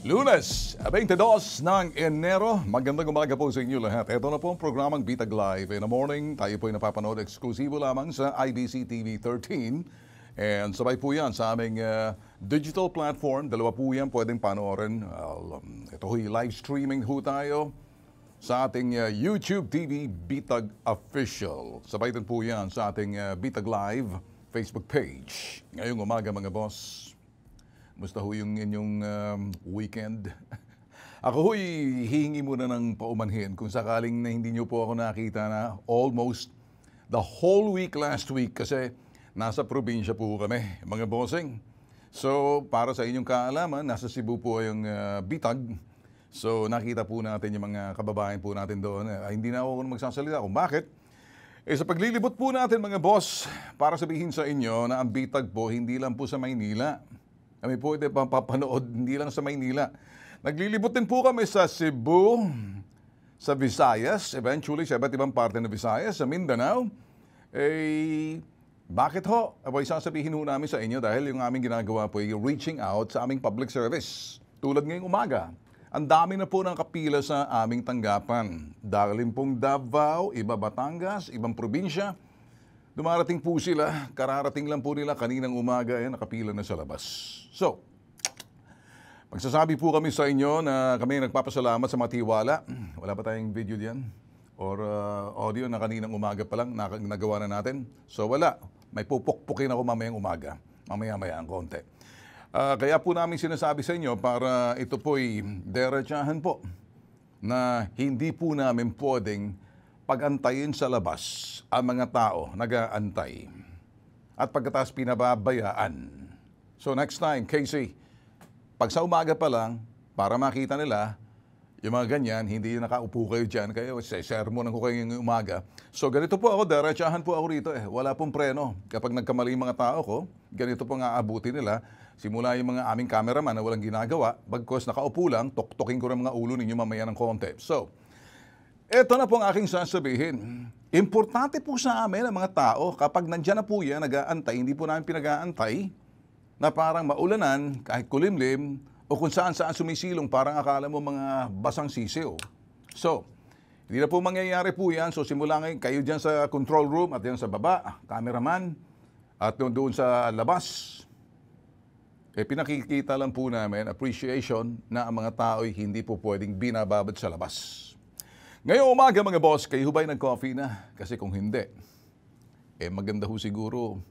Lunes, 22 ng Enero. Magandang umaga po sa inyo lahat. Ito na po ang programang Bitag Live. In the morning, tayo po ay napapanood eksklusibo lamang sa IBC TV 13. And sabay po yan sa aming digital platform. Dalawa po yan pwedeng panoorin. Ito ho'y live streaming ho tayo sa ating YouTube TV Bitag Official. Sabay din po yan sa ating Bitag Live Facebook page. Ngayong umaga mga boss, musta ho yung inyong weekend? Ako ho'y hihingi muna ng paumanhin kung sakaling na hindi nyo po ako nakita na almost the whole week last week kasi nasa probinsya po kami, mga bossing. So, para sa inyong kaalaman, nasa Cebu po yung Bitag. So, nakita po natin yung mga kababayan po natin doon. Hindi na ako magsasalita kung bakit. Sa paglilibot po natin mga boss, para sabihin sa inyo na ang Bitag po hindi lang po sa Maynila. Kami po ito papanood, hindi lang sa Maynila. Naglilibot din po kami sa Cebu, sa Visayas, eventually sa iba't ibang parte ng Visayas, sa Mindanao. Bakit ho? Abay, sasabihin ho namin sa inyo dahil yung aming ginagawa po ay reaching out sa aming public service. Tulad ngayong umaga, ang dami na po ng kapila sa aming tanggapan. Dahil pong Davao, iba Batangas, ibang probinsya. Dumarating po sila, kararating lang po nila kaninang umaga, nakapila na sa labas. So, magsasabi po kami sa inyo na kami nagpapasalamat sa mga tiwala. Wala pa tayong video diyan or audio na kaninang umaga pa lang nagawa na natin. So wala, may pupukpukin ako mamayang umaga, mamaya-maya ang konti. Kaya po namin sinasabi sa inyo para ito po'y derechahan po na hindi po namin pwedeng pagantayin sa labas ang mga tao nag-aantay at pagkatapos pinababayaan. So next time, Casey, pag sa umaga pa lang, para makita nila, yung mga ganyan, hindi nakaupo kayo dyan, kayo sermonan ko kayo yung umaga. So ganito po ako, derechahan po ako rito Wala pong preno. Kapag nagkamali yung mga tao ko, ganito po nga aabuti nila. Simula yung mga aming cameraman na walang ginagawa, bagkos nakaupo lang, tuktukin ko ng mga ulo ninyo mamaya ng konti. So, ito na po ang aking sasabihin. Importante po sa amin ang mga tao, kapag nandyan na po yan, nag-aantay, hindi po namin pinag-aantay, na parang maulanan, kahit kulimlim, o kung saan-saan sumisilong, parang akala mo mga basang sisiw. So, hindi na po mangyayari po yan. So, simula ngayon, kayo dyan sa control room at dyan sa baba, cameraman, at doon sa labas, pinakikita lang po namin, appreciation, na ang mga tao'y hindi po pwedeng binababad sa labas. Ngayong umaga mga boss, kayo ba'y nag-coffee na? Kasi kung hindi, maganda ho siguro.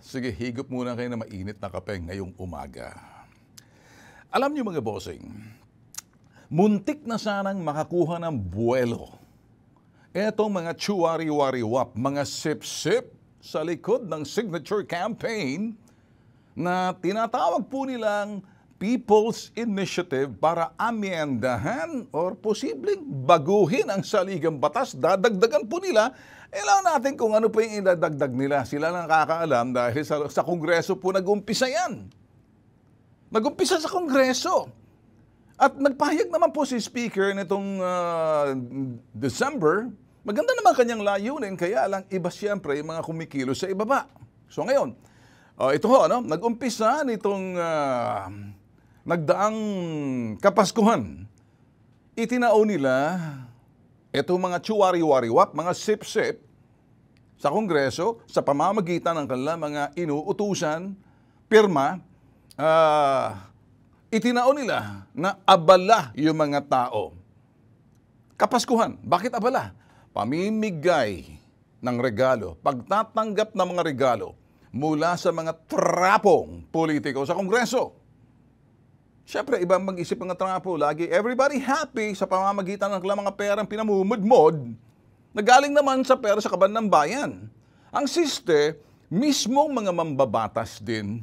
Sige, higop muna kayo na mainit na kape ngayong umaga. Alam niyo mga bossing, muntik na sanang makakuha ng buwelo etong mga chuwari-wari-wap, mga sip-sip sa likod ng signature campaign na tinatawag po nilang People's Initiative para amyendahan or posibleng baguhin ang saligang batas. Dadagdagan po nila. Alam natin kung ano po yung idadagdag nila. Sila lang nakakaalam dahil sa Kongreso po nag-umpisa yan. Nag-umpisa sa Kongreso. At nagpahayag naman po si Speaker nitong December. Maganda naman kanyang layunin, kaya lang iba siyempre yung mga kumikilos sa ibaba. So ngayon, ito ho, nag-umpisa nitong nagdaang Kapaskuhan. Itinao nila itong mga chuwari-wari-wap, mga sip-sip sa Kongreso sa pamamagitan ng kanilang mga inuutusan, pirma, itinao nila na abala yung mga tao. Kapaskuhan, bakit abala? Pamimigay ng regalo, pagtatanggap ng mga regalo mula sa mga trapong politiko sa Kongreso. Siyempre, ibang mag-isip ng trapo. Lagi, everybody happy sa pamamagitan ng mga perang pinamumudmod na galing naman sa pera sa kaban ng bayan. Ang siste, mismong mga mambabatas din.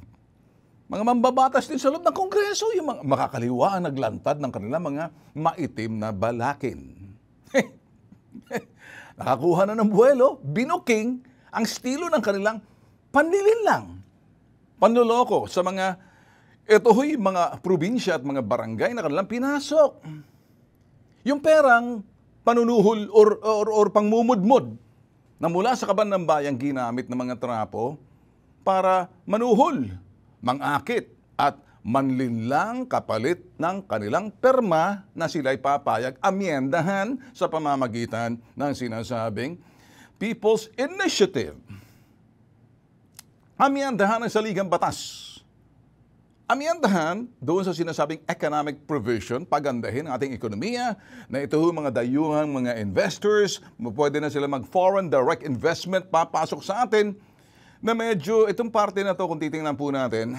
Mga mambabatas din sa loob ng Kongreso, yung mga makakaliwa ang naglantad ng kanilang mga maitim na balakin. Nakakuha na ng buwelo, binuking ang estilo ng kanilang panlilinlang. Panloloko sa mga ito ho'y mga probinsya at mga barangay na kanilang pinasok. Yung perang panunuhol or pangmumudmod na mula sa kaban ng bayang ginamit ng mga trapo para manuhol, mangakit at manlinlang kapalit ng kanilang perma na sila'y papayag amyendahan sa pamamagitan ng sinasabing People's Initiative. Amyendahan ang saligang batas. Amyendahan doon sa sinasabing economic provision, pagandahin ang ating ekonomiya, na ito mga dayuhang mga investors, pwede na sila mag-foreign direct investment papasok sa atin, na medyo itong parte na to kung titingnan po natin,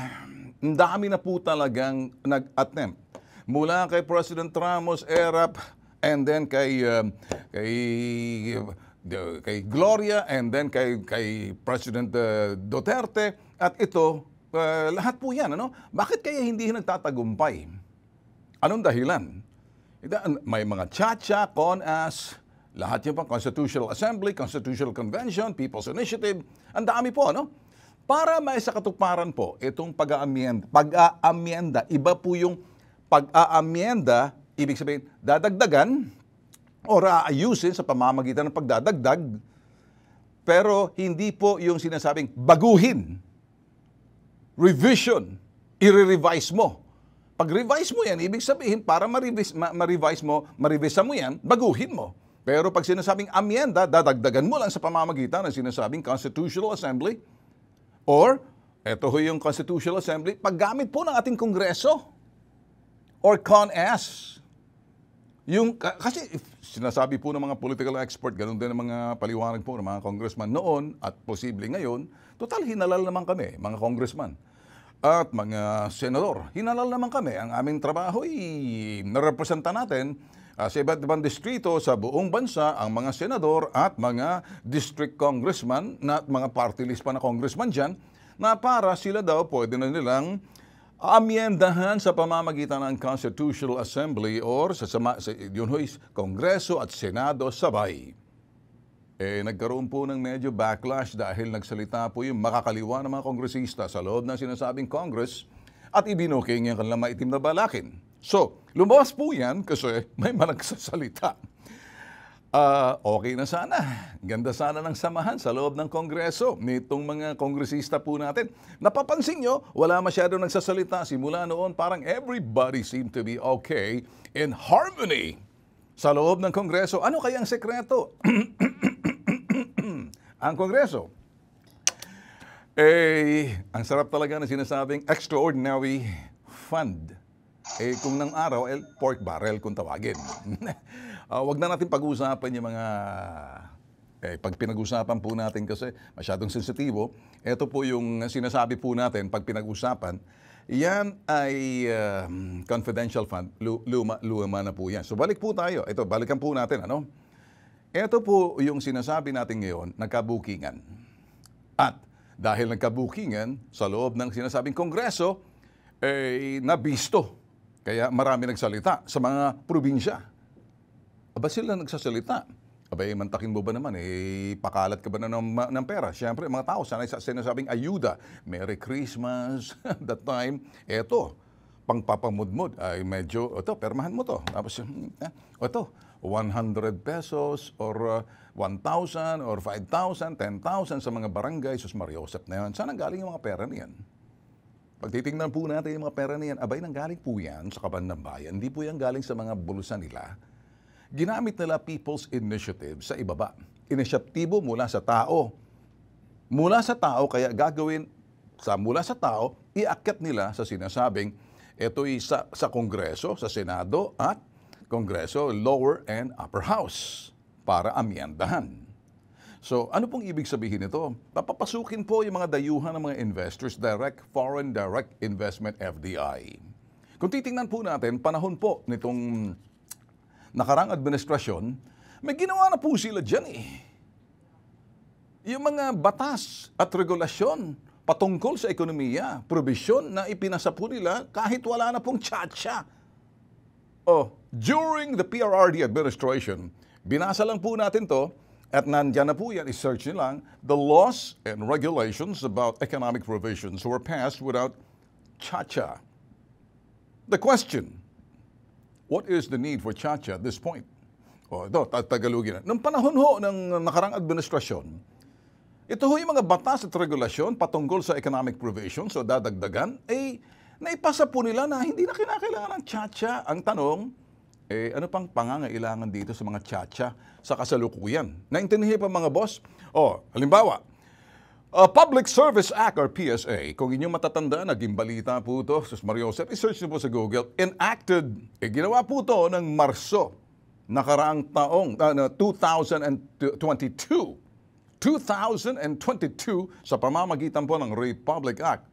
ang dami na po talagang nag-attempt. Mula kay President Ramos, ERAP, and then kay Gloria, and then kay President Duterte, at ito, lahat po yan, ano? Bakit kaya hindi nagtatagumpay? Anong dahilan? May mga Chacha, CONAS, lahat yung pang Constitutional Assembly, Constitutional Convention, People's Initiative, ang dami po, ano? Para may sa katuparan po, itong pag-aamyenda, iba po yung pag-aamyenda, ibig sabihin, dadagdagan o aayusin sa pamamagitan ng pagdadagdag, pero hindi po yung sinasabing baguhin. Revision, i-revise mo. Pag-revise mo yan, ibig sabihin, para ma-revisa mo yan, baguhin mo. Pero pag sinasabing amyenda, dadagdagan mo lang sa pamamagitan ng sinasabing Constitutional Assembly, or, eto ho yung Constitutional Assembly, paggamit po ng ating Kongreso, or CONAS. Kasi sinasabi po ng mga political expert, ganun din ang mga paliwanag po ng mga congressman noon, at posible ngayon, total hinalal naman kami, mga congressman at mga senador. Hinalal naman kami. Ang aming trabaho ay narepresenta natin sa iba't ibang distrito sa buong bansa ang mga senador at mga district congressman at mga party list pa na congressman dyan, na para sila daw pwede na nilang amyendahan sa pamamagitan ng Constitutional Assembly or yun ho'y Kongreso at Senado sabay. Nagkaroon po ng medyo backlash dahil nagsalita po yung makakaliwa ng mga kongresista sa loob ng sinasabing Congress at ibinuking yung kanilang maitim na balakin. So, lumabas po yan kasi may managsasalita. Okay na sana. Ganda sana ng samahan sa loob ng Kongreso nitong mga kongresista po natin. Napapansin nyo, wala masyado nagsasalita. Simula noon, parang everybody seemed to be okay in harmony sa loob ng Kongreso. Ano kaya ang sekreto? Ang Kongreso. Ang sarap talaga na sinasabing extraordinary fund. Kung ng araw, pork barrel kung tawagin. Wag na natin pag-uusapan yung mga pag pinag-usapan po natin kasi masyadong sensitibo. Ito po yung sinasabi po natin pag pinag-usapan. Yan ay confidential fund. Luma na po yan. So balik po tayo. Ito, balikan po natin. Ano? Ito po yung sinasabi natin ngayon, nagkabukingan. At dahil nagkabukingan sa loob ng sinasabing Kongreso, nabisto. Kaya marami nagsalita sa mga probinsya. Aba sila nagsasalita. Abay, mantakin mo ba naman, pakalat ka ba na ng pera? Siyempre, mga tao, sanay sa sinasabing ayuda. Merry Christmas, that time. Eto, pangpapamudmud, ay medyo, permahan mo to. Tapos, 100 pesos or 1,000 or 5,000, 10,000 sa mga barangay, sus Mariosep na yan. Saan ang galing yung mga pera niyan? Pag titingnan po natin yung mga pera niyan, abay, nanggaling po yan sa kaban ng bayan. Hindi po yan galing sa mga bulusan nila. Ginamit nila People's Initiative sa ibaba. Inisyatibo mula sa tao. Mula sa tao, kaya gagawin mula sa tao, iakyat nila sa sinasabing ito'y sa Kongreso, sa Senado at Kongreso, Lower and Upper House para amyendahan. So, ano pong ibig sabihin nito? Papapasukin po yung mga dayuhan ng mga investors, foreign direct investment, FDI. Kung titingnan po natin, panahon po nitong nakarang administrasyon, may ginawa na po sila dyan Yung mga batas at regulasyon patungkol sa ekonomiya, probisyon na ipinasa po nila kahit wala na pong tsa-tsa. During the PRRD administration, binasa lang po natin to at nandyan na po yan, i-search nyo lang, the laws and regulations about economic provisions were passed without tsa-tsa. The question, what is the need for tsa-tsa at this point? Ito, Tagalogin na. Nung panahon ho ng nakarang administrasyon, ito ho yung mga batas at regulasyon patungkol sa economic provisions o dadagdagan, naipasa po nila na hindi na kinakailangan ng tsa-tsa. Ang tanong, ano pang pangangailangan dito sa mga tsa-tsa sa kasalukuyan? Naintindihan pa mga boss? Halimbawa, Public Service Act or PSA, kung inyong matatanda, naging balita po ito, Sus Mariosep, i-search niyo po sa Google, enacted, ginawa po ito ng Marso, nakaraang taong, 2022. 2022 sa pamamagitan po ng Republic Act.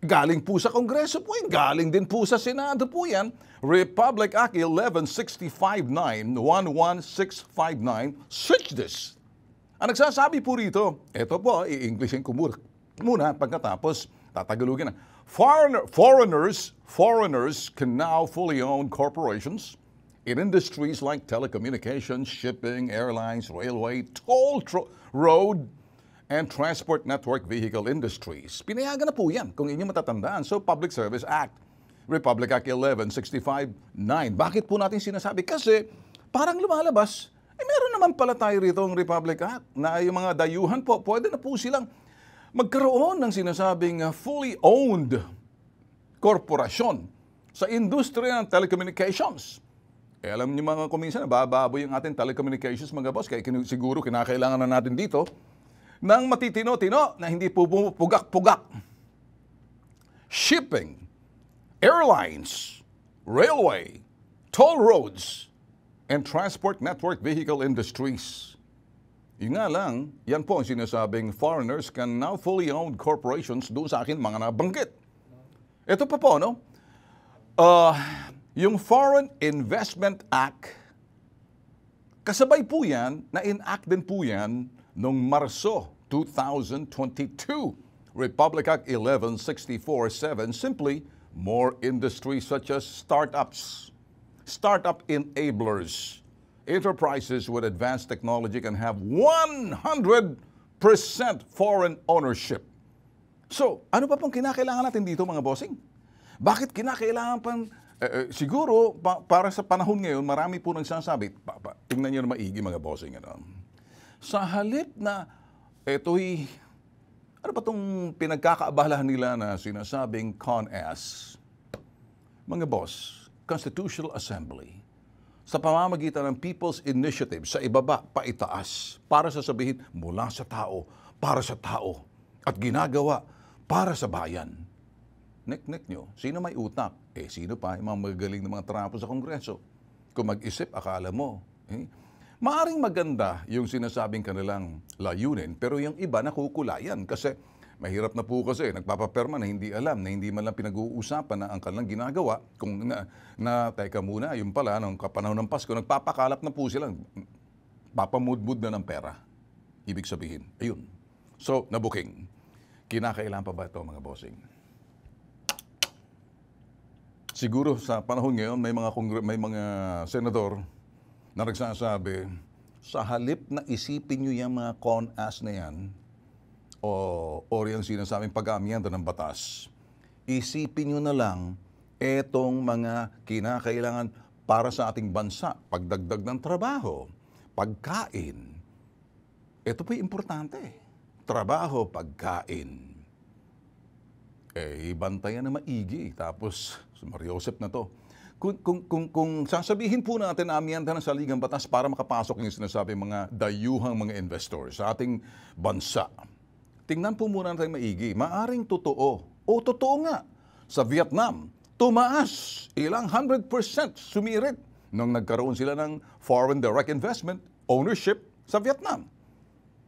Galing po sa Kongreso po yan, galing din po sa Senado po yan. Republic Act 1165-9, 11659, search this. Ang nagsasabi po rito, ito po, i-Englishin ko muna pagkatapos tatagalugin na. Foreigners can now fully own corporations in industries like telecommunications, shipping, airlines, railway, road, and transport network vehicle industries. Pinayagan na po yan kung inyong matatandaan. So, Public Service Act, Republic Act 1165-9. Bakit po natin sinasabi? Kasi parang lumalabas, meron naman pala tayo rito ang Republic Act na yung mga dayuhan po, pwede na po silang magkaroon ng sinasabing fully owned korporasyon sa industriya ng telecommunications. Alam niyo mga kuminsan, bababoy yung ating telecommunications mga boss, kaya siguro kinakailangan na natin dito ng matitino-tino na hindi po pugak-pugak. Shipping, airlines, railway, toll roads, and transport network vehicle industries. Yun nga lang, yan po ang sinasabing foreigners can now fully own corporations doon sa akin mga nabanggit. Ito pa po, no? Yung Foreign Investment Act, kasabay po yan, na-enact din po yan noong Marso 2022. Republic Act 1164-7, simply more industries such as startups, startup enablers, enterprises with advanced technology can have 100% foreign ownership. So, ano pa pong kinakailangan natin dito mga bossing? Bakit kinakailangan pang siguro, para sa panahon ngayon, marami po nagsasabi, tingnan nyo na maigi mga bossing. Sa halip na ito'y, ano ba itong pinagkakaabalahan nila na sinasabing CONAS? Mga boss, Constitutional Assembly, sa pamamagitan ng People's Initiative, sa ibaba, paitaas, para sasabihin mula sa tao, para sa tao, at ginagawa para sa bayan. Nek-nek nyo, sino may utak? Sino pa yung mga magagaling na mga trapo sa Kongreso? Kung mag-isip, akala mo. Maaring maganda yung sinasabing kanilang layunin, pero yung iba nakukulayan kasi mahirap na po kasi nagpapaperma na hindi alam, na hindi man lang pinag-uusapan na ang kanilang ginagawa. Kung teka muna, yung pala, nung kapanahon ng Pasko, nagpapakalap na po sila, papamudmud na ng pera. Ibig sabihin, ayun. So, nabuking. Kinakailangan pa ba ito mga bossing? Siguro sa panahon ngayon, may mga senador na nagsasabi, sa halip na isipin nyo yung mga CONAS na yan, o yung sinasabing pag-aamyenda ng batas, isipin nyo na lang etong mga kinakailangan para sa ating bansa, pagdagdag ng trabaho, pagkain. Ito po'y importante. Trabaho, pagkain. Bantayan na maigi. Tapos, Mariosep na to. Kung sasabihin po natin na amyenda ng saligang batas para makapasok yung sinasabi mga dayuhang mga investors sa ating bansa, tingnan po muna natin maigi. Maaring totoo. O totoo nga. Sa Vietnam, tumaas. Ilang 100% sumirit nung nagkaroon sila ng foreign direct investment ownership sa Vietnam.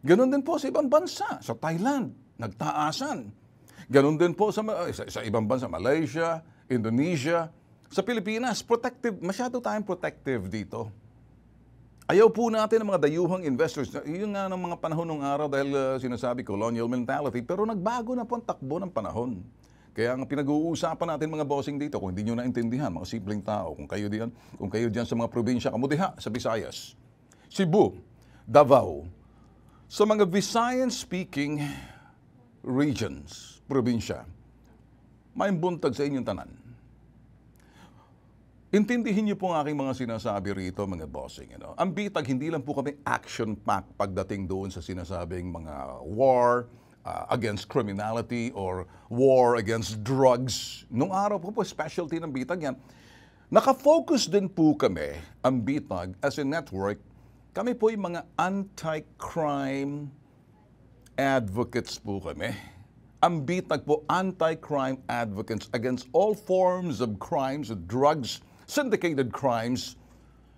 Ganon din po sa ibang bansa. Sa Thailand, nagtaasan. Ganon din po sa ibang bansa, Malaysia, Indonesia. Sa Pilipinas, masyado tayong protective dito. Ayaw po natin ng mga dayuhang investors. Yun nga ng mga panahon ng araw dahil sinasabi colonial mentality, pero nagbago na po ang takbo ng panahon. Kaya ang pinag-uusapan natin mga bossing dito, kung hindi nyo naintindihan, mga simpleng tao, kung kayo diyan sa mga probinsya, Kamudiha, sa Visayas, Cebu, Davao, sa mga Visayan-speaking regions, probinsya, may buntag sa inyong tanan. Intindihin niyo po ang aking mga sinasabi rito, mga bossing. Ang bitag, hindi lang po kami action-packed pagdating doon sa sinasabing mga war, against criminality or war against drugs. Nung araw po specialty ng Bitag yan. Nakafocus din po kami, ang Bitag, as a network, kami po yung mga anti-crime advocates po kami. Ang Bitag po, anti-crime advocates against all forms of crimes, drugs, syndicated crimes.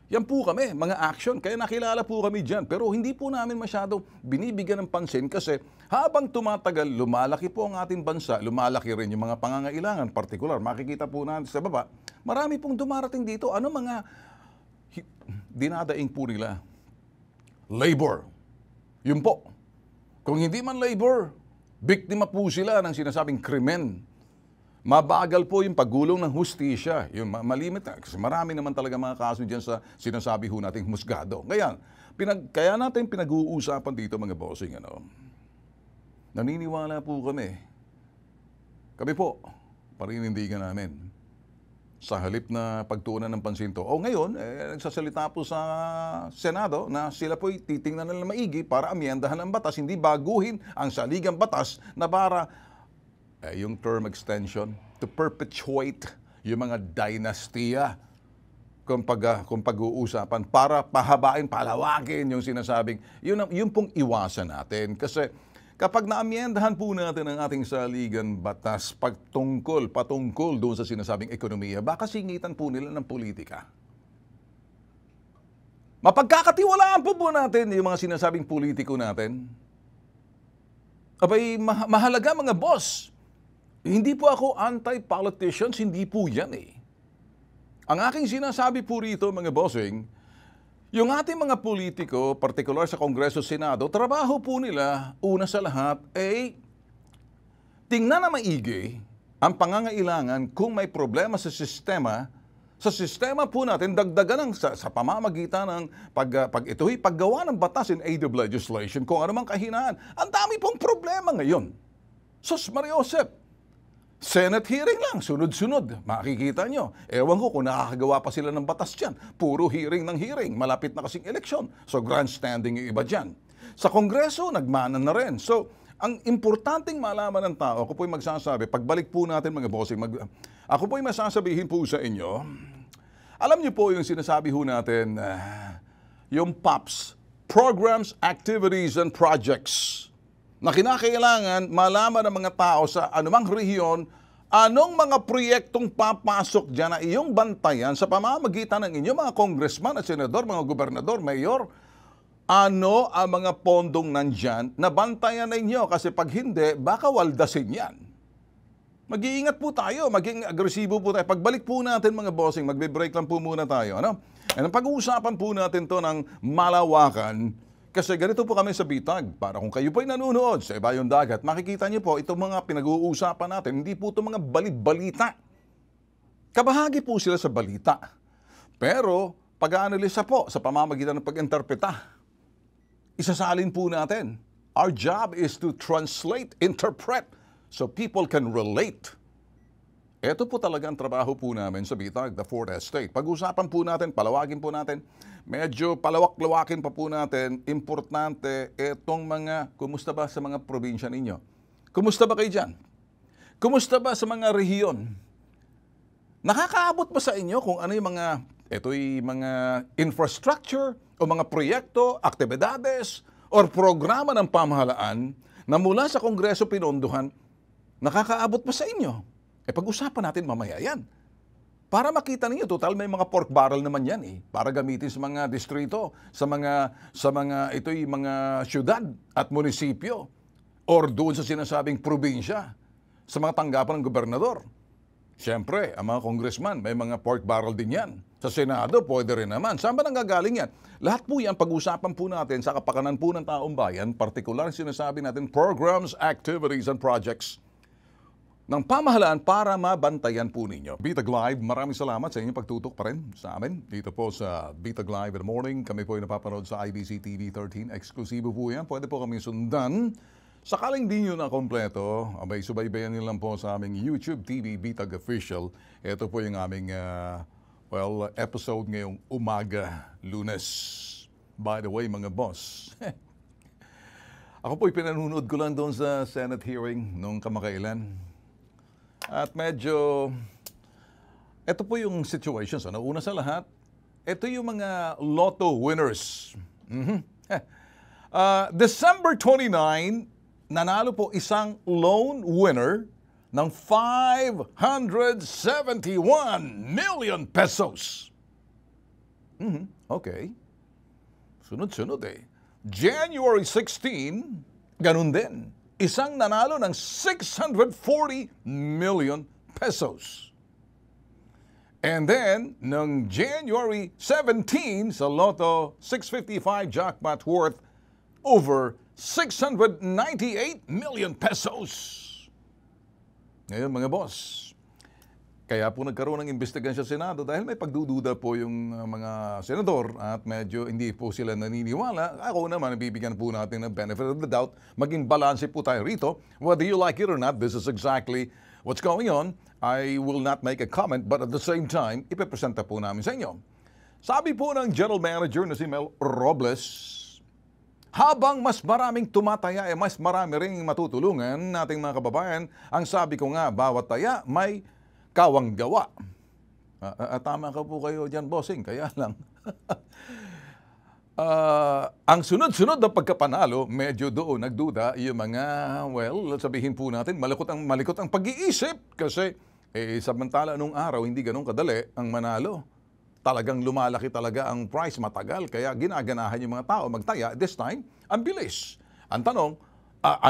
Yan po kami, mga action. Kaya nakilala po kami dyan. Pero hindi po namin masyadong binibigyan ng pansin kasi habang tumatagal, lumalaki po ang ating bansa, lumalaki rin yung mga pangangailangan. Partikular, makikita po natin sa baba, marami pong dumarating dito. Ano mga dinadaing po nila? Labor. Yun po. Kung hindi man labor, biktima po sila ng sinasabing krimen. Mabagal po yung paggulong ng hustisya. Yung malimit na. Kasi marami naman talaga mga kaso dyan sa sinasabi ho nating husgado. Kaya natin pinag-uusapan dito mga bossing. Naniniwala po kami. Kami po, parinindigan namin. Sa halip na pagtuunan ng pansin to. Ngayon, nagsasalita po sa Senado na sila po titingnan nila maigi para amyendahan ang batas, hindi baguhin ang saligang batas na para yung term extension to perpetuate yung mga dynastiya kung pag-uusapan para pahabain, palawakin yung sinasabing, yun pong iwasan natin. Kasi kapag naamyendahan po natin ang ating saligan batas patungkol doon sa sinasabing ekonomiya, baka singitan po nila ng politika. Mapagkakatiwalaan po natin yung mga sinasabing politiko natin. Abay, mahalaga mga boss. Hindi po ako anti-politicians, hindi po yan eh. Ang aking sinasabi po rito mga bossing, yung ating mga politiko, partikular sa Kongreso, Senado, trabaho po nila, una sa lahat, tingnan na maigi ang pangangailangan kung may problema sa sistema po natin, dagdagan sa pamamagitan ng paggawa ng batas in aid of legislation, kung ano mang kahinaan. Ang dami pong problema ngayon. Sus Mariosep, Senate hearing lang, sunod-sunod. Makikita nyo. Ewan ko kung nakakagawa pa sila ng batas dyan. Puro hearing ng hearing. Malapit na kasing eleksyon. So grandstanding yung iba dyan. Sa Kongreso, nagmanan na rin. So, ang importanteng malaman ng tao, ako po'y magsasabi, pagbalik po natin mga bossing, ako po'y masasabihin po sa inyo, alam niyo po yung sinasabi ho natin, yung PAPS, Programs, Activities, and Projects, na kinakailangan malaman ng mga tao sa anumang rehiyon, anong mga proyektong papasok dyan na iyong bantayan sa pamamagitan ng inyong mga congressman at senador, mga gobernador, mayor, ano ang mga pondong nandyan na bantayan ninyo kasi pag hindi, baka waldasin yan. Mag-iingat po tayo, maging agresibo po tayo. Pagbalik po natin mga bossing, magbe-break lang po muna tayo. And pag-uusapan po natin to ng malawakan. Kasi ganito po kami sa Bitag, para kung kayo po'y nanonood sa Ibayong Dagat, makikita niyo po itong mga pinag-uusapan natin, hindi po itong mga balita. Kabahagi po sila sa balita. Pero pag-aanalisa po sa pamamagitan ng pag-interpreta, isasalin po natin. Our job is to translate, interpret, so people can relate. Ito po talaga ang trabaho po namin sa Bitag, the Fourth Estate. Pag-usapan po natin, palawagin po natin, medyo palawak-lawakin pa po natin, importante itong mga, kumusta ba sa mga probinsya ninyo? Kumusta ba kayo dyan? Kumusta ba sa mga rehiyon? Nakakaabot ba sa inyo kung ano yung mga infrastructure o mga proyekto, aktibidades, or programa ng pamahalaan na mula sa Kongreso pinondohan, nakakaabot ba sa inyo? Pag-usapan natin mamaya yan. Para makita niyo, total may mga pork barrel naman yan para gamitin sa mga distrito, sa mga syudad at munisipyo, or doon sa sinasabing probinsya, sa mga tanggapan ng gobernador. Siyempre, ang mga congressman, may mga pork barrel din yan. Sa Senado, pwede rin naman. Saan ba nanggagaling yan? Lahat po yan, pag-usapan po natin sa kapakanan po ng taong bayan, partikular sinasabi natin, programs, activities, and projects ng pamahalaan para mabantayan po ninyo. Bitag Live, maraming salamat sa inyong pagtutok pa rin sa amin. Dito po sa Bitag Live in the morning. Kami po ay napapanood sa IBC TV 13. Eksklusibo po yan. Pwede po kami sundan. Sakaling di nyo na kompleto, abay subaybayan nyo lang po sa aming YouTube TV Bitag Official. Ito po yung aming episode ngayong umaga, Lunes. By the way, mga boss, Ako po'y pinanonood ko lang doon sa Senate hearing nung kamakailan. At medyo, ito po yung situations. Ano? Una sa lahat, ito yung mga lotto winners. December 29, nanalo po isang lone winner ng 571 million pesos. Okay. Sunod-sunod eh. January 16, ganun din. Isang nanalo ng 640 million pesos. And then, ng January 17 sa Lotto 655 jackpot worth over 698 million pesos. Ngayon mga boss, kaya po nagkaroon ng investigasyon sa Senado dahil may pagdududa po yung mga senador at medyo hindi po sila naniniwala. Ako naman, bibigyan po natin ng benefit of the doubt. Maging balanse po tayo rito. Whether you like it or not, this is exactly what's going on. I will not make a comment, but at the same time, ipepresenta po namin sa inyo. Sabi po ng General Manager na si Mel Robles, habang mas maraming tumataya, mas marami ring matutulungan nating mga kababayan. Ang sabi ko nga, bawat taya may kawang gawa. Tama ka po kayo dyan, bossing. Kaya lang, ang sunod-sunod na pagkapanalo, medyo doon nagduda yung mga, well, sabihin po natin, malikot ang pag-iisip. Kasi, samantala nung araw, hindi ganun kadali ang manalo. Talagang lumalaki talaga ang price matagal. Kaya ginaganahan yung mga tao magtaya. This time, ang bilis. Ang tanong,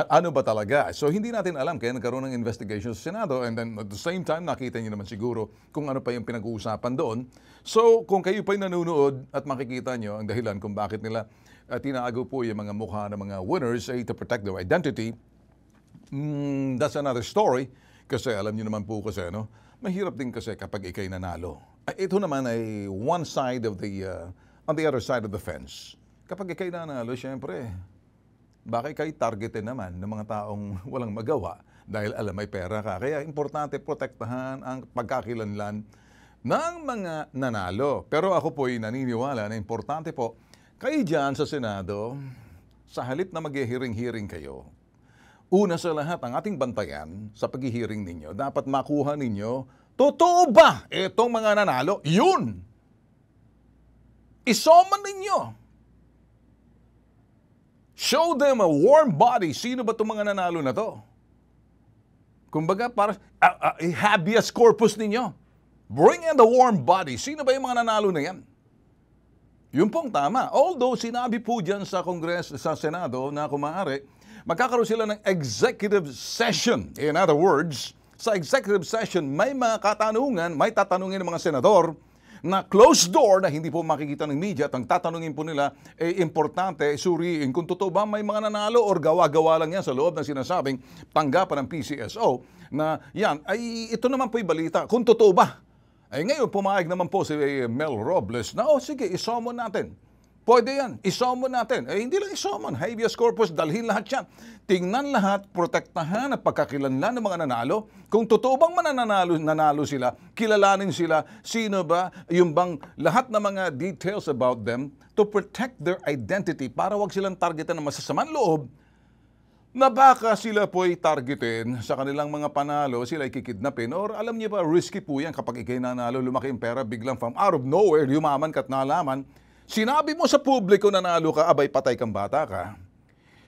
ano ba talaga? So hindi natin alam kaya nagkaroon ng investigation sa Senado and then at the same time nakita niyo naman siguro kung ano pa yung pinag-uusapan doon. So kung kayo pa'y nanonood at makikita niyo ang dahilan kung bakit nila tinago po yung mga mukha ng mga winners to protect their identity, that's another story. Kasi alam niyo naman po kasi, no? Mahirap din kasi kapag ikay nanalo. Ito naman ay one side of the, on the other side of the fence. Kapag ikay nanalo, syempre, bakit kayo targetin naman ng mga taong walang magawa dahil alam may pera ka. Kaya importante protektahan ang pagkakilanlan ng mga nanalo. Pero ako po'y naniniwala na importante po, kayo dyan sa Senado, sa halip na mag-hearing-hearing kayo, una sa lahat, ang ating bantayan sa pag-hearing ninyo, dapat makuha ninyo, totoo ba itong mga nanalo? Yun! Isoman ninyo. Show them a warm body. Sino ba itong mga nanalo na to? Kumbaga, para habeas corpus ninyo. Bring in the warm body. Sino ba yung mga nanalo na yan? Yun pong tama. Although, sinabi po dyan sa Kongreso, sa Senado, na kung maaari, magkakaroon sila ng executive session. In other words, sa executive session, may mga katanungan, may tatanungin ng mga senador na closed door na hindi po makikita ng media at ang tatanungin po nila importante, suriin kung totoo ba may mga nanalo or gawa-gawa lang yan sa loob ng sinasabing tanggapan ng PCSO na yan, ay ito naman po yung balita, kung totoo ba? Ay ngayon, pumayag naman po si Mel Robles na, sige, isomon natin. Pwede yan, isomon natin. Hindi lang isomon, habeas corpus, dalhin lahat yan. Tingnan lahat, protektahan at pagkakilanlan ng mga nanalo. Kung totoo bang nanalo sila, kilalanin sila, sino ba, yung bang lahat ng mga details about them to protect their identity para wag silang targetan ng masasamang loob na baka sila po'y targetin sa kanilang mga panalo, sila ikikidnapin. Or alam niyo ba, risky po yan kapag ikay nanalo, lumaki yung pera, biglang from out of nowhere, yumaman ka't nalaman. Sinabi mo sa publiko na nanalo ka, abay patay kang bata ka.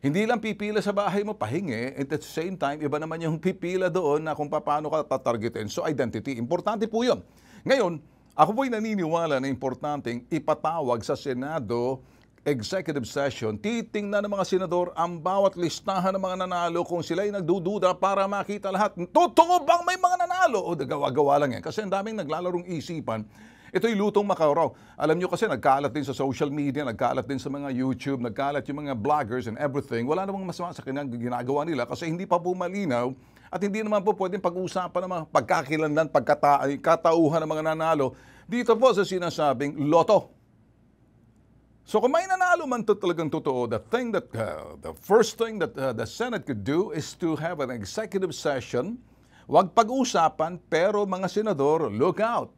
Hindi lang pipila sa bahay mo, pahingi. At the same time, iba naman yung pipila doon na kung paano ka tatargetin. So identity, importante po yun. Ngayon, ako po'y naniniwala na importanteng ipatawag sa Senado executive session. Titingnan ng mga senador ang bawat listahan ng mga nanalo kung sila'y nagdududa para makita lahat. Totoo bang may mga nanalo? O gawa-gawa lang yan. Kasi ang daming naglalarong isipan. Ito'y lutong makaraw. Alam nyo kasi nagkalat din sa social media, nagkalat din sa mga YouTube, nagkalat yung mga vloggers and everything. Wala namang masama sa ginagawa nila kasi hindi pa po malinaw at hindi naman po pwedeng pag-uusapan ng mga pagkakilanlan, katauhan ng mga nanalo dito po sa sinasabing loto. So kung may nanalo man talagang totoo, the first thing that the Senate could do is to have an executive session. Wag pag-usapan, pero mga senador, look out.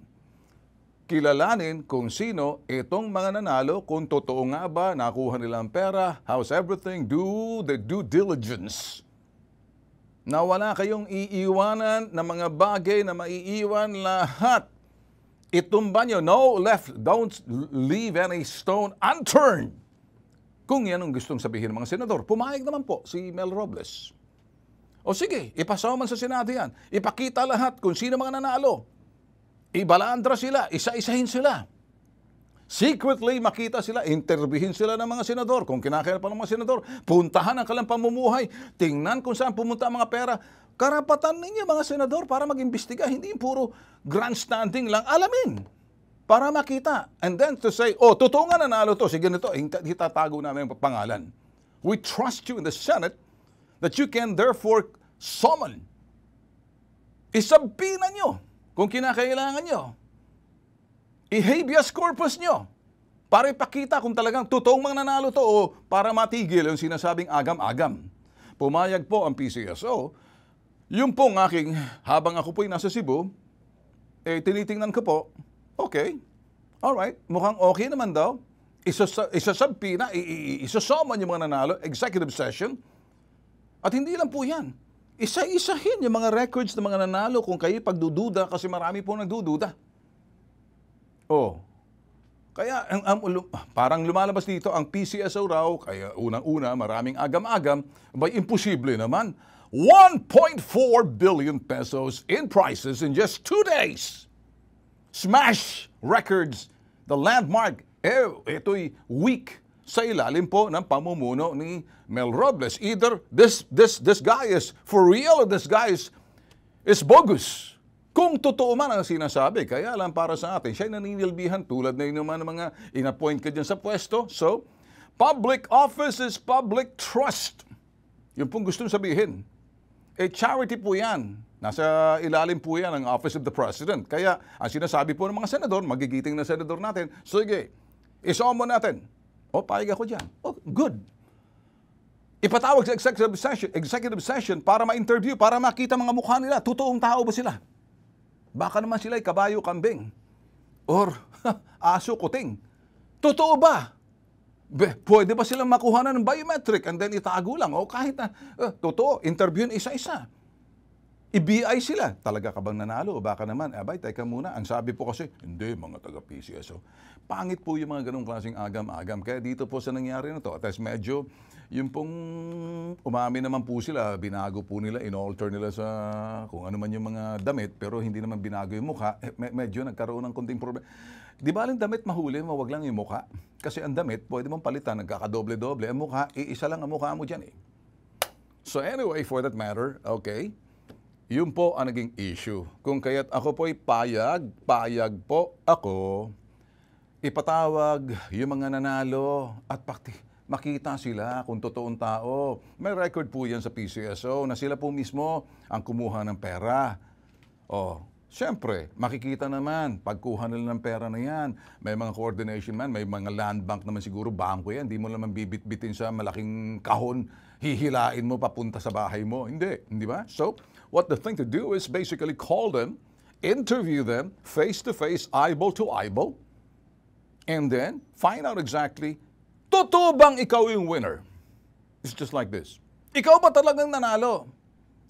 kilalanin kung sino itong mga nanalo, kung totoo nga ba, nakuha nila ang pera, how's everything, do the due diligence. Na wala kayong iiwanan na mga bagay na maiiwan lahat. Itumba nyo, no left, don't leave any stone unturned. Kung yan ang gustong sabihin ng mga senador, pumayag naman po si Mel Robles. O sige, ipasaw man sa Senado yan. Ipakita lahat kung sino mga nanalo. Ibalandra sila, isa-isahin sila. Secretly makita sila, interviewin sila ng mga senador. Kung kinakailangan pa ng mga senador, puntahan ang kanilang pamumuhay. Tingnan kung saan pumunta ang mga pera. Karapatan ninyo mga senador para mag-imbestiga. Hindi puro grandstanding lang. Alamin. Para makita. And then to say, oh, totoo nga nanalo to. Sige nito, itatago namin ang pangalan. We trust you in the Senate that you can therefore summon. Isabina nyo. Kung kinakailangan nyo, i-habeas corpus nyo para ipakita kung talagang totoong mga nanalo to o para matigil yung sinasabing agam-agam. Pumayag po ang PCSO. Yung pong aking, habang ako po'y nasa Cebu, tinitingnan ko po, okay, alright, mukhang okay naman daw. Isasabpina, isasama yung mga nanalo, executive session. At hindi lang po yan. Isa-isahin yung mga records ng mga nanalo kung kayo pagdududa kasi marami po nagdududa. Oh. Kaya parang lumalabas dito ang PCSO raw, kaya unang-una maraming agam-agam, ba imposible naman. 1.4 billion pesos in prices in just 2 days. Smash records, the landmark. Ito'y weak sa ilalim po ng pamumuno ni Mel Robles. Either this guy is for real or this guy is bogus. Kung totoo man ang sinasabi, kaya lang para sa atin, siya'y naninilbihan tulad na yun naman ng mga in-appoint ka dyan sa pwesto. So, public office is public trust. Yun pong gustong sabihin. Charity po yan. Nasa ilalim po yan ang Office of the President. Kaya, ang sinasabi po ng mga senador, magigiting na senador natin, sige, isama natin. O, payag ako dyan. O, good. Ipatawag sa executive session para ma-interview, para makita mga mukha nila. Totoong tao ba sila? Baka naman sila ay kabayo kambing. Or aso kuting. Totoo ba? Pwede ba silang makuha na ng biometric and then itago lang? O kahit na, totoo, interviewin isa-isa. I-BI sila. Talaga ka bang nanalo? O baka naman, abay, teka muna. Ang sabi po kasi, hindi, mga taga-PCSO. Pangit po yung mga ganong klaseng agam-agam. Kaya dito po sa nangyari na to. At medyo, yung pong umamin naman po sila, binago po nila, in-alter nila sa kung ano man yung mga damit, pero hindi naman binago yung mukha. Medyo nagkaroon ng konting problema. Di ba ang damit mahuli, wag lang yung mukha? Kasi ang damit, pwede mong palitan, nagkakadoble-doble. Ang mukha, iisa lang ang mukha mo dyan eh. So anyway, for that matter, okay, yun po ang naging issue. Kung kaya't ako po'y payag po ako, ipatawag yung mga nanalo at makita sila kung totoong tao. May record po yan sa PCSO na sila po mismo ang kumuha ng pera. O, siyempre, makikita naman, pagkuha nila ng pera na yan, may mga coordination man, may mga land bank naman siguro, bangko yan, hindi mo naman bibit-bitin sa malaking kahon, hihilain mo papunta sa bahay mo. Hindi ba? So, what the thing to do is basically call them, interview them, face-to-face, eyeball to eyeball, and then find out exactly, totoo bang ikaw yung winner? It's just like this. Ikaw ba talagang nanalo?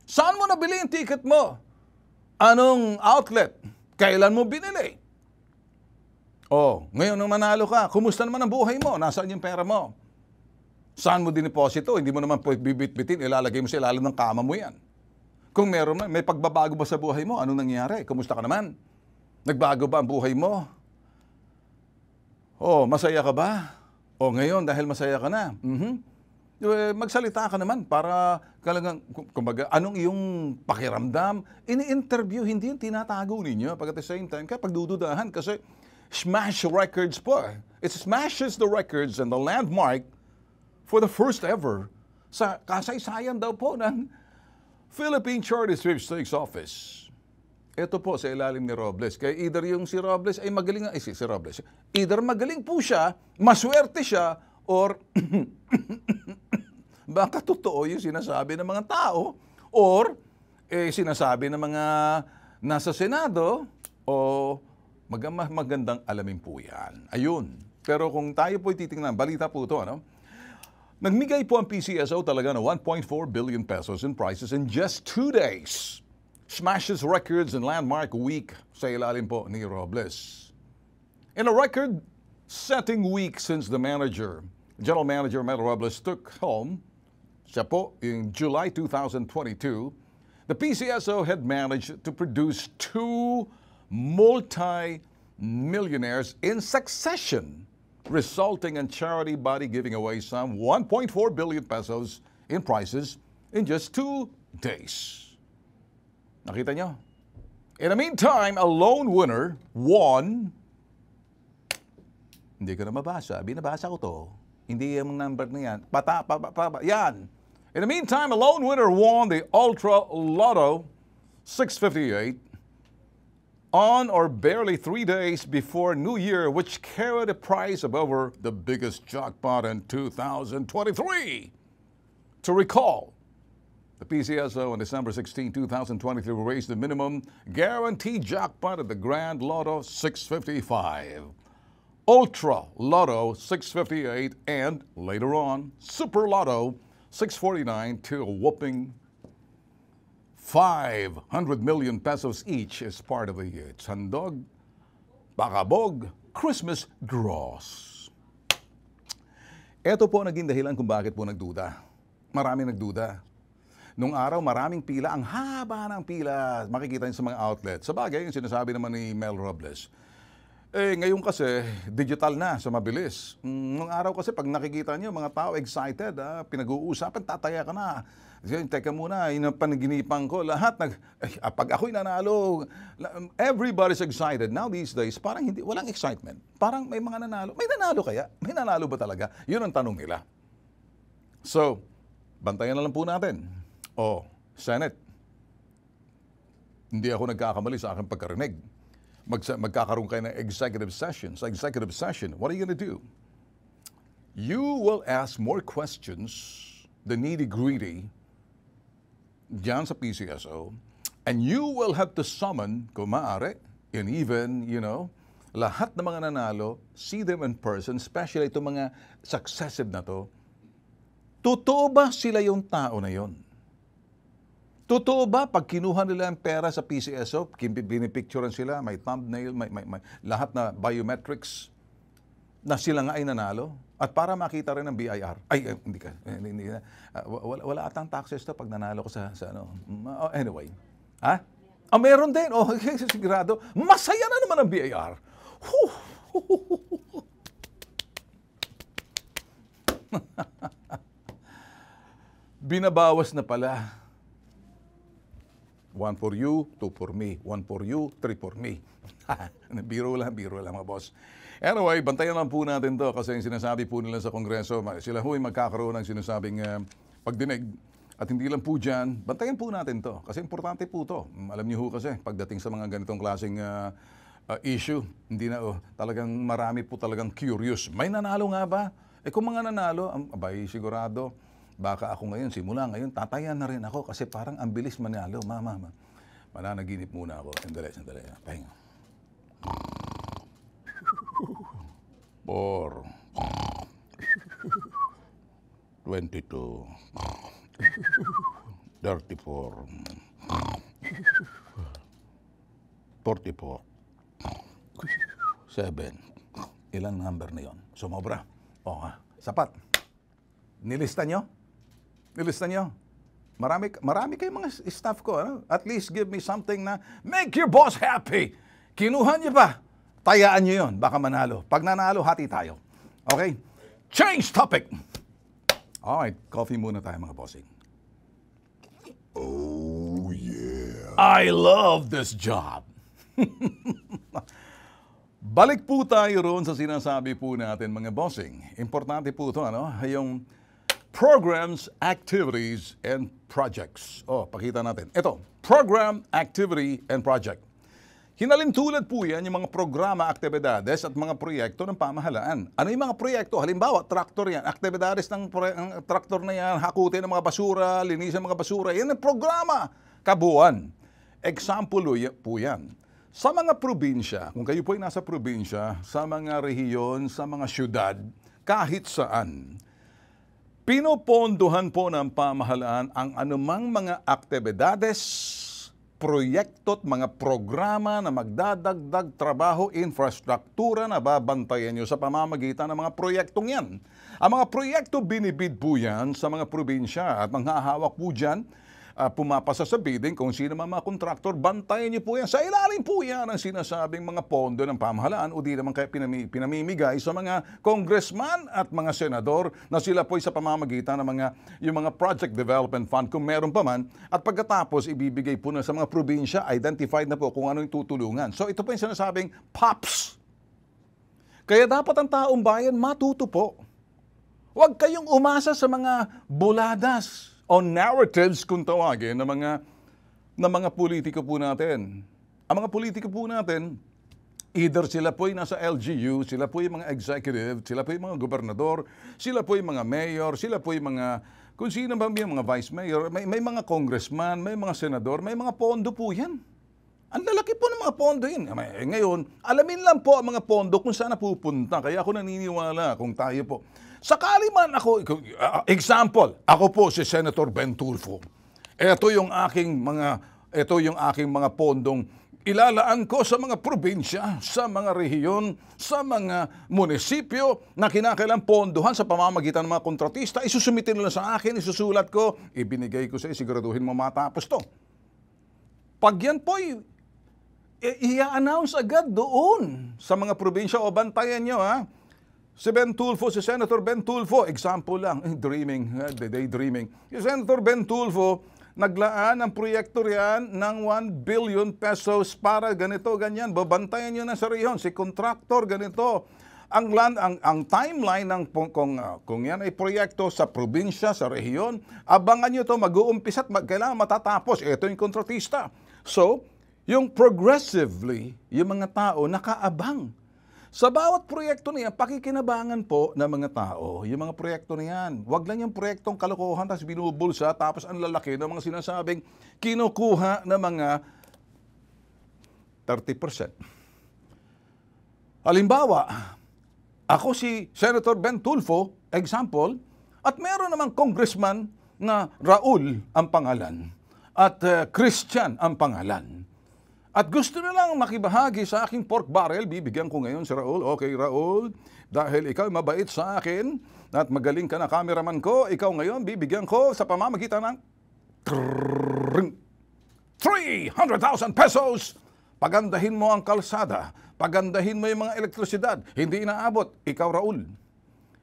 Saan mo nabili yung ticket mo? Anong outlet? Kailan mo binili? Oh, ngayon nung manalo ka, kumusta naman ang buhay mo? Nasaan yung pera mo? Saan mo diniposito? Hindi mo naman bibit-bitin, ilalagay mo sa ilalim ng kama mo yan. Kung meron man, may pagbabago ba sa buhay mo? Anong nangyari? Kumusta ka naman? Nagbago ba ang buhay mo? Oh, masaya ka ba? O ngayon, dahil masaya ka na, magsalita ka naman para kumbaga, anong iyong pakiramdam? Ini-interview, hindi yung tinatago ninyo. Pag at the same time, kaya pagdududahan kasi smash records po. It smashes the records and the landmark for the first ever sa kasaysayan daw po ng Philippine Charter Sweepstakes Office. Ito po sa ilalim ni Robles. Kaya either yung si Robles ay magaling, si Robles, either magaling po siya, maswerte siya, or baka totoo yung sinasabi ng mga tao, or sinasabi ng mga nasa Senado, o magandang alamin po yan. Ayun. Pero kung tayo po titingnan, balita po ito, ano? Nagmigay po ang PCSO talaga ng 1.4 billion pesos in prices in just 2 days. Smashes records and landmark week sa ilalim po ni Robles. In a record-setting week since the General Manager Mel Robles took home, siya po, in July 2022, the PCSO had managed to produce 2 multi-millionaires in succession, resulting in charity body giving away some 1.4 billion pesos in prizes in just 2 days. Nakita nyo? In the meantime, a lone winner won. Hindi ko na mabasa. Binabasa ko to. Hindi yung number na yan. Yan. In the meantime, a lone winner won the Ultra Lotto 658 on or barely 3 days before New Year, which carried a prize of over the biggest jackpot in 2023. To recall, the PCSO on December 16, 2023 raised the minimum guaranteed jackpot of the Grand Lotto 655, Ultra Lotto 658, and later on, Super Lotto 649 to a whopping 500 million pesos each as part of the Sandog, Pakabog, Christmas Gross. Ito po naging dahilan kung bakit po nagduda. Maraming nagduda. Nung araw, maraming pila. Ang haba ng pila. Makikita niyo sa mga outlets. Sa bagay, yung sinasabi naman ni Mel Robles. Ngayon kasi, digital na, sa mabilis. Nung araw kasi, pag nakikita niyo, mga tao excited, pinag-uusapan, tataya ka na. Teka muna, yun ang panaginipan ko. Lahat, pag ako'y nanalo, everybody's excited. Now these days, parang walang excitement. Parang may mga nanalo. May nanalo kaya? May nanalo ba talaga? Yun ang tanong nila. So, bantayan na lang po natin. Senate, hindi ako nagkakamali sa aking pagkarinig. Magkakaroon kayo ng executive session. Sa executive session, what are you going to do? You will ask more questions, the nitty-gritty, diyan sa PCSO, and you will have to summon, kung maaari, and even, lahat ng mga nanalo, see them in person, especially itong mga successive na to. Totoo ba sila yung tao na yon? Totoo ba pag kinuha nila ang pera sa PCSO, binipicturean sila, may thumbnail, may lahat na biometrics, na sila nga ay nanalo? At para makita rin ng BIR. Hindi na. Wala atang taxes to pag nanalo ko sa ano. Anyway. Meron din. Sigurado. Masaya na naman ang BIR. Binabawas na pala. 1 for you, 2 for me. 1 for you, 3 for me. Biro lang mga boss. Anyway, bantayan lang po natin to kasi yung sinasabi po nila sa Kongreso, sila huwag magkakaroon ng sinasabing pagdinig. At hindi lang po dyan, bantayan po natin to kasi importante po to. Alam niyo ho kasi, pagdating sa mga ganitong klaseng issue, hindi na, talagang marami po talagang curious. May nanalo nga ba? Kung mga nanalo, abay sigurado, baka ako ngayon, simula ngayon, tatayan na rin ako kasi parang ang bilis manalo. Mananaginip muna ako. Sandali. Pahinga. 4 22 34 44 7. Ilang number na yon? Sumobra. Sapat. Nilista nyo? Marami kayong mga staff ko. At least give me something na make your boss happy. Kinuha niyo ba? Tayaan nyo yun, baka manalo. Pag nanalo, hati tayo. Okay? Change topic! Alright, coffee muna tayo mga bossing. Oh yeah! I love this job! Balik po tayo roon sa sinasabi po natin mga bossing. Importante po ito, yung programs, activities, and projects. Pakita natin. Ito, program, activity, and project. Hinalintulad po yan yung mga programa, aktibidades at mga proyekto ng pamahalaan. Ano yung mga proyekto? Halimbawa, traktor yan. Aktibidades ng traktor na yan, hakutin ng mga basura, linisan ng mga basura. Yan ang programa. Kabuuan. Example po yan. Sa mga probinsya, kung kayo po ay nasa probinsya, sa mga rehiyon, sa mga syudad, kahit saan, pinopondohan po ng pamahalaan ang anumang mga aktibidades, proyekto at mga programa na magdadagdag trabaho, infrastruktura na babantayan nyo sa pamamagitan ng mga proyektong yan. Ang mga proyekto binibid po yan sa mga probinsya at manghahawak po dyan, pumapasa sa bidding kung sino mga kontraktor, bantayan niyo po yan. Sa ilalim po yan ang sinasabing mga pondo ng pamahalaan o di naman kaya pinamimigay sa mga congressman at mga senador na sila po sa pamamagitan ng yung mga project development fund kung meron pa man, at pagkatapos ibibigay po na sa mga probinsya, identified na po kung ano yung tutulungan. So ito po yung sinasabing POPs. Kaya dapat ang taong bayan matuto po. Huwag kayong umasa sa mga buladas o narratives kung tawagin ng mga politiko po natin. Ang mga politiko po natin, either sila po ay nasa LGU, sila po ay mga executive, sila po ay mga gobernador, sila po ay mga mayor, sila po ay mga, kung sino ba yung mga vice mayor, may mga congressman, may mga senador, may mga pondo po yan. Ang lalaki po ng mga pondo yun. Ngayon, alamin lang po ang mga pondo kung saan napupunta. Kaya ako naniniwala kung tayo po. Sakali man ako, example, ako po si Senator Ben Tulfo. Ito yung aking mga pondong ilalaan ko sa mga probinsya, sa mga rehiyon, sa mga munisipyo na kinakailang pondohan sa pamamagitan ng mga kontratista. Isusumitin nila sa akin, isusulat ko, ibinigay ko sa iyo, siguraduhin mo matapos to. Pag yan po i-announce agad doon sa mga probinsya, o bantayan nyo ha. Si Ben Tulfo, si Senator Ben Tulfo, example lang, daydreaming. Si Senator Ben Tulfo, naglaan ng proyekto riyan ng 1 billion pesos para ganito, ganyan. Babantayan nyo na sa rehiyon. Si contractor, ganito. Ang timeline ng kung yan ay proyekto sa probinsya, sa rehiyon, abangan nyo to, mag-uumpisa at kailangan matatapos. Ito yung kontratista. So, yung progressively, yung mga tao nakaabang. Sa bawat proyekto niya, pakikinabangan po ng mga tao, yung mga proyekto niyan. Huwag lang yung proyektong kalokohan, tapos binubulsa, tapos ang lalaki ng mga sinasabing kinukuha ng mga 30%. Halimbawa, ako si Senator Ben Tulfo, example, at meron namang congressman na Raul ang pangalan at Christian ang pangalan. At gusto nilang makibahagi sa aking pork barrel, bibigyan ko ngayon si Raul. Okay, Raul, dahil ikaw mabait sa akin at magaling ka na cameraman ko, ikaw ngayon bibigyan ko sa pamamagitan ng 300,000 pesos. Pagandahin mo ang kalsada, pagandahin mo yung mga elektrisidad, hindi inaabot. Ikaw, Raul.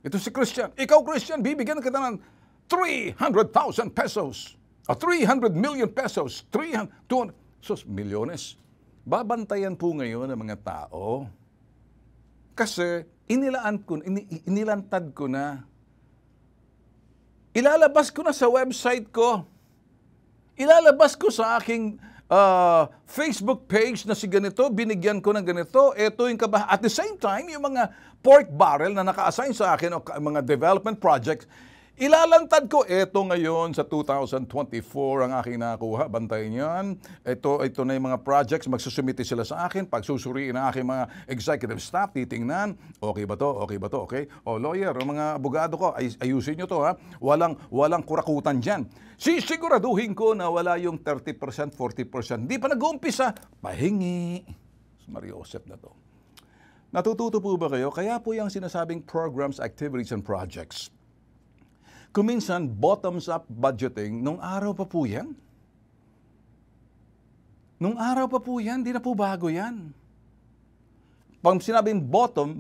Ito si Christian. Ikaw, Christian, bibigyan kita ng 300,000 pesos. 300 million pesos. 200 milyones. Babantayan po ngayon ng mga tao kasi inilantad ko na. Ilalabas ko na sa website ko. Ilalabas ko sa aking Facebook page na si ganito, binigyan ko ng ganito, ito yung At the same time, yung mga pork barrel na naka-assign sa akin o mga development projects, ilalantad ko, ito ngayon sa 2024 ang aking nakuha, bantayan yan. Ito na yung mga projects, magsusumite sila sa akin, pagsusuriin ang aking mga executive staff, titingnan, okay ba to, okay? O lawyer, o mga abogado ko, ayusin nyo to ha, walang kurakutan dyan. Sisiguraduhin ko na wala yung 30%, 40%. Hindi pa nag-uumpisa, pahingi. Mario Joseph na to. Natututo po ba kayo? Kaya po yung sinasabing programs, activities, and projects. Kuminsan, bottoms-up budgeting, nung araw pa po yan. Di na po bago yan. Pag sinabing bottom,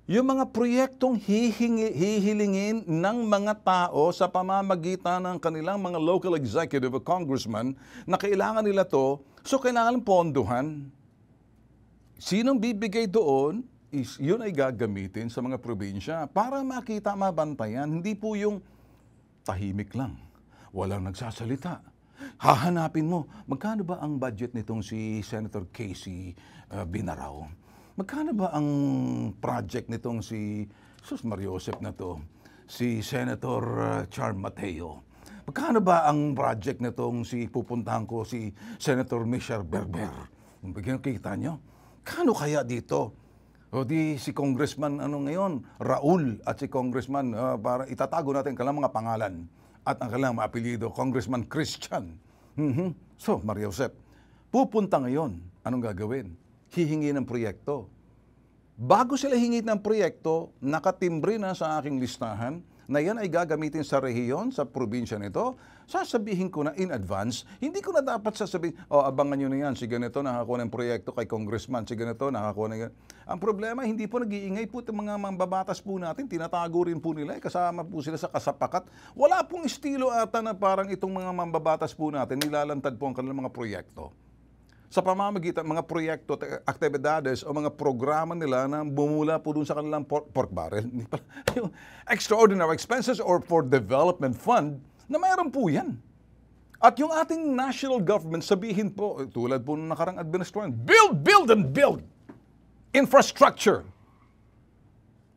yung mga proyektong hihilingin ng mga tao sa pamamagitan ng kanilang mga local executive o congressman na kailangan nila to, so kailangan pondohan. Sinong bibigay doon? Yun ay gagamitin sa mga probinsya para makita, mabantayan. Hindi po yung tahimik lang, walang nagsasalita. Hahanapin mo, magkano ba ang budget nitong si Senator Casey Binarao? Magkano ba ang project nitong si Mario Joseph na to? Si Senator Char Mateo? Magkano ba ang project nitong pupuntahan ko si Senator Michelle Berber? Kung bigyan kita nyo, kano kaya dito? O di si Congressman ngayon, Raul at si Congressman, para itatago natin kanilang mga pangalan at ang kanilang mga apelyido, Congressman Christian. So, Maria Josep, pupunta ngayon, anong gagawin? Hihingi ng proyekto. Bago sila hingi ng proyekto, nakatimbre na sa aking listahan na yan ay gagamitin sa rehiyon, sa probinsya nito, sasabihin ko na in advance, hindi ko na dapat sasabihin, abangan nyo na yan, si ganito nakakuha ng proyekto kay congressman, si ganito nakakuha na yan. Ang problema, hindi po nag-iingay po itong mga mambabatas po natin, tinatago rin po nila, kasama po sila sa kasapakat. Wala pong estilo ata na parang itong mga mambabatas po natin, nilalantad po ang kanilang mga proyekto. Sa pamamagitan mga proyekto, aktibidades o mga programa nila na bumula po dun sa kanilang pork barrel. Yung extraordinary expenses or for development fund na mayroon po yan. At yung ating national government, sabihin po, tulad po ng nakarang administration, build, build, and build. Infrastructure.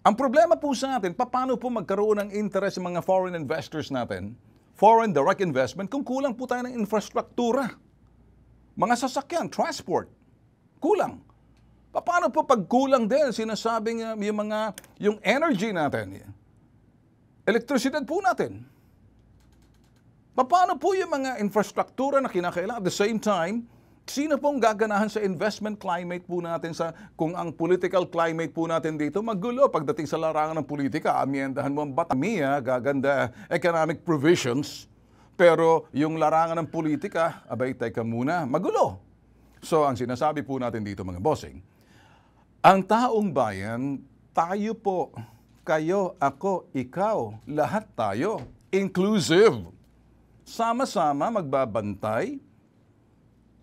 Ang problema po sa atin, paano po magkaroon ng interest ng mga foreign investors natin, foreign direct investment, kung kulang po tayo ng infrastruktura. Mga sasakyan, transport, kulang. Paano po pag kulang din, sinasabing yung energy natin, elektrisidad po natin. Paano po yung mga infrastruktura na kinakailangan? At the same time, sino pong gaganahan sa investment climate po natin kung ang political climate po natin dito magulo pagdating sa larangan ng politika, amyendahan mo ang batamiya, gaganda economic provisions, pero yung larangan ng politika, abay, teka muna, magulo. So, ang sinasabi po natin dito mga bossing, ang taong bayan, tayo po, kayo, ako, ikaw, lahat tayo, inclusive. Sama-sama magbabantay,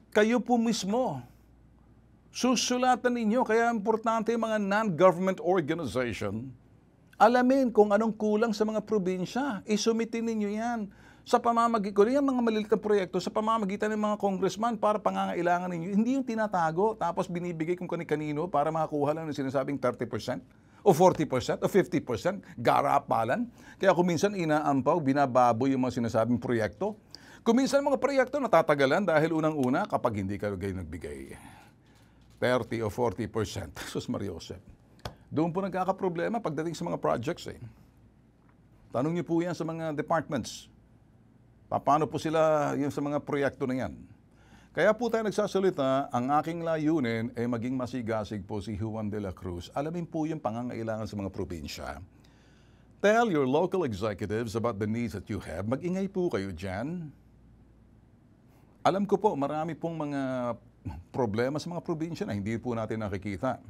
kayo po mismo. Susulatan ninyo, kaya importante yung mga non-government organization, alamin kung anong kulang sa mga probinsya, isumitin ninyo yan. Sa pamamagitan, yung mga maliliit na proyekto, sa pamamagitan ng mga congressman para pangangailangan ninyo, hindi yung tinatago, tapos binibigay kung kanino para makakuha lang ng sinasabing 30%, o 40%, o 50%, garapalan. Kaya kung minsan inaampaw, binababoy yung mga sinasabing proyekto. Kung minsan mga proyekto natatagalan dahil unang-una kapag hindi kayo nagbigay 30 o 40%. Sus Maria Josep. Doon po nagkakaproblema pagdating sa mga projects eh. Tanong niyo po yan sa mga departments. Paano po sila yung sa mga proyekto na yan? Kaya po tayo nagsasalita, ang aking layunin ay maging masigasig po si Juan de la Cruz. Alamin po yung pangangailangan sa mga probinsya. Tell your local executives about the needs that you have. Mag-ingay po kayo dyan. Alam ko po, marami pong mga problema sa mga probinsya na hindi po natin nakikita.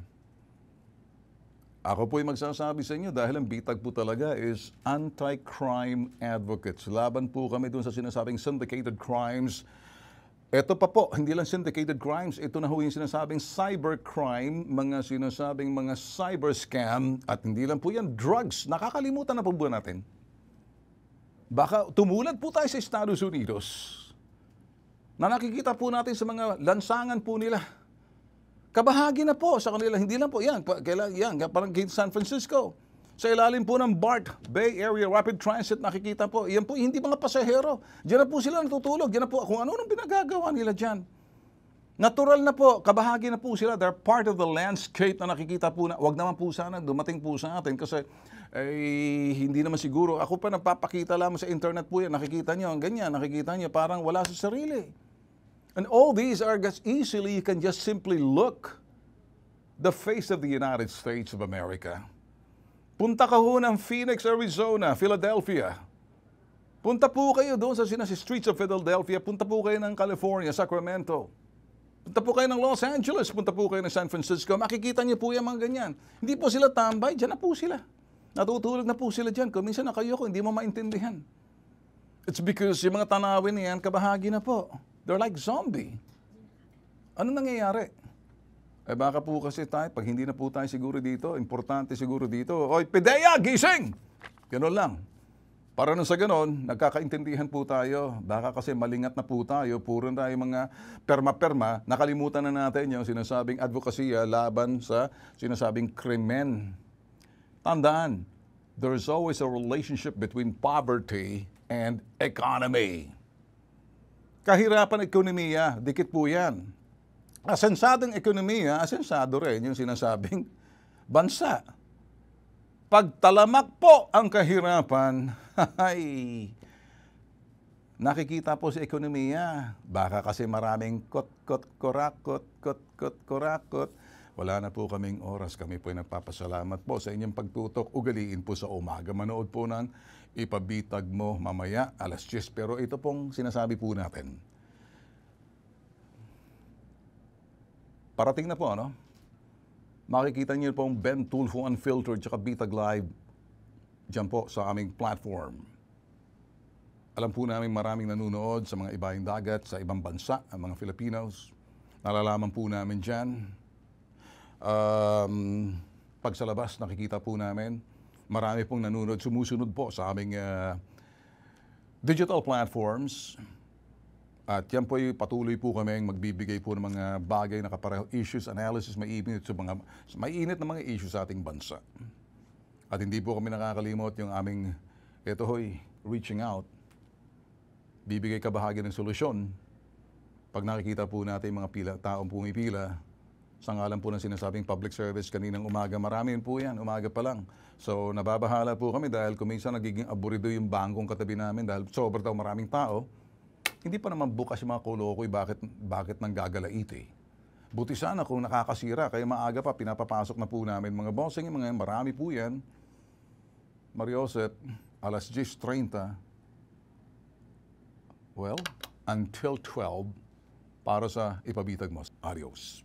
Ako po'y magsasabi sa inyo dahil ang bitag po talaga is anti-crime advocates. Laban po kami doon sa sinasabing syndicated crimes. Ito pa po, hindi lang syndicated crimes, ito na ho yung sinasabing cybercrime, mga sinasabing mga cyber scam, at hindi lang po yan, drugs. Nakakalimutan na po ba natin? Baka tumulad po tayo sa Estados Unidos na nakikita po natin sa mga lansangan po nila. Kabahagi na po sa kanila, hindi lang po yan, parang San Francisco. Sa ilalim po ng BART, Bay Area Rapid Transit, nakikita po, yan po, hindi mga pasahero. Diyan na po sila natutulog, diyan na po, kung ano-anong pinagagawa nila dyan. Natural na po, kabahagi na po sila, they're part of the landscape na nakikita po na, wag naman po sana dumating po sa atin kasi hindi naman siguro, ako pa nagpapakita lamang sa internet po yan, nakikita nyo, ganyan, nakikita nyo, parang wala sa sarili. And all these are just easily, you can just simply look the face of the United States of America. Punta ka ho ng Phoenix, Arizona, Philadelphia. Punta po kayo doon sa streets of Philadelphia. Punta po kayo ng California, Sacramento. Punta po kayo ng Los Angeles. Punta po kayo ng San Francisco. Makikita niyo po yung mga ganyan. Hindi po sila tambay, dyan na po sila. Natutulog na po sila dyan. Kung minsan nakayoko, hindi mo maintindihan. It's because yung mga tanawin na yan, kabahagi na po. They're like zombie. Ano nangyayari? Baka po kasi tayo, pag hindi na po tayo siguro dito, importante siguro dito, oy, PDEA, gising! Ganon lang. Para nung sa ganon, nagkakaintindihan po tayo. Baka kasi malingat na po tayo, puro tayo mga perma-perma, nakalimutan na natin yung sinasabing advokasya laban sa sinasabing krimen. Tandaan, there's always a relationship between poverty and economy. Kahirapan ekonomiya, dikit po yan. Asensadong ekonomiya, asensado rin yung sinasabing bansa. Pag talamak po ang kahirapan, ay nakikita po sa ekonomiya. Baka kasi maraming kurakot. Wala na po kaming oras. Kami po ay nagpapasalamat po sa inyong pagtutok. Ugaliin po sa umaga. Manood po ng Ipabitag Mo mamaya, 10:00. Pero ito pong sinasabi po natin. Parating na po, ano? Makikita niyo pong Ben Tulfo Unfiltered tsaka Bitag Live dyan po sa aming platform. Alam po namin maraming nanonood sa mga ibaing dagat, sa ibang bansa, ang mga Filipinos. Nalalaman po namin dyan. Pag sa labas, nakikita po namin, marami pong nanonood, sumusunod po sa aming digital platforms. At yan po ay patuloy po kami magbibigay po ng mga bagay na kaparehong issues, analysis, mainit na mga issues sa ating bansa. At hindi po kami nakakalimot yung aming, ito hoy, reaching out. Bibigay kabahagi ng solusyon. Pag nakikita po natin mga taong pumipila, sa ngalan po ng sinasabing public service kaninang umaga, marami po yan, umaga pa lang. So nababahala po kami dahil kung minsan nagiging aburido yung bangkong katabi namin dahil sobrang daw maraming tao. Hindi pa naman bukas yung mga kolokoy, bakit nang gagalait eh. Buti sana kung nakakasira, kaya maaga pa, pinapapasok na po namin. Mga bossing, mga marami po yan. Mariosep, 10:30. Well, until 12, para sa Ipabitag Mo. Adios.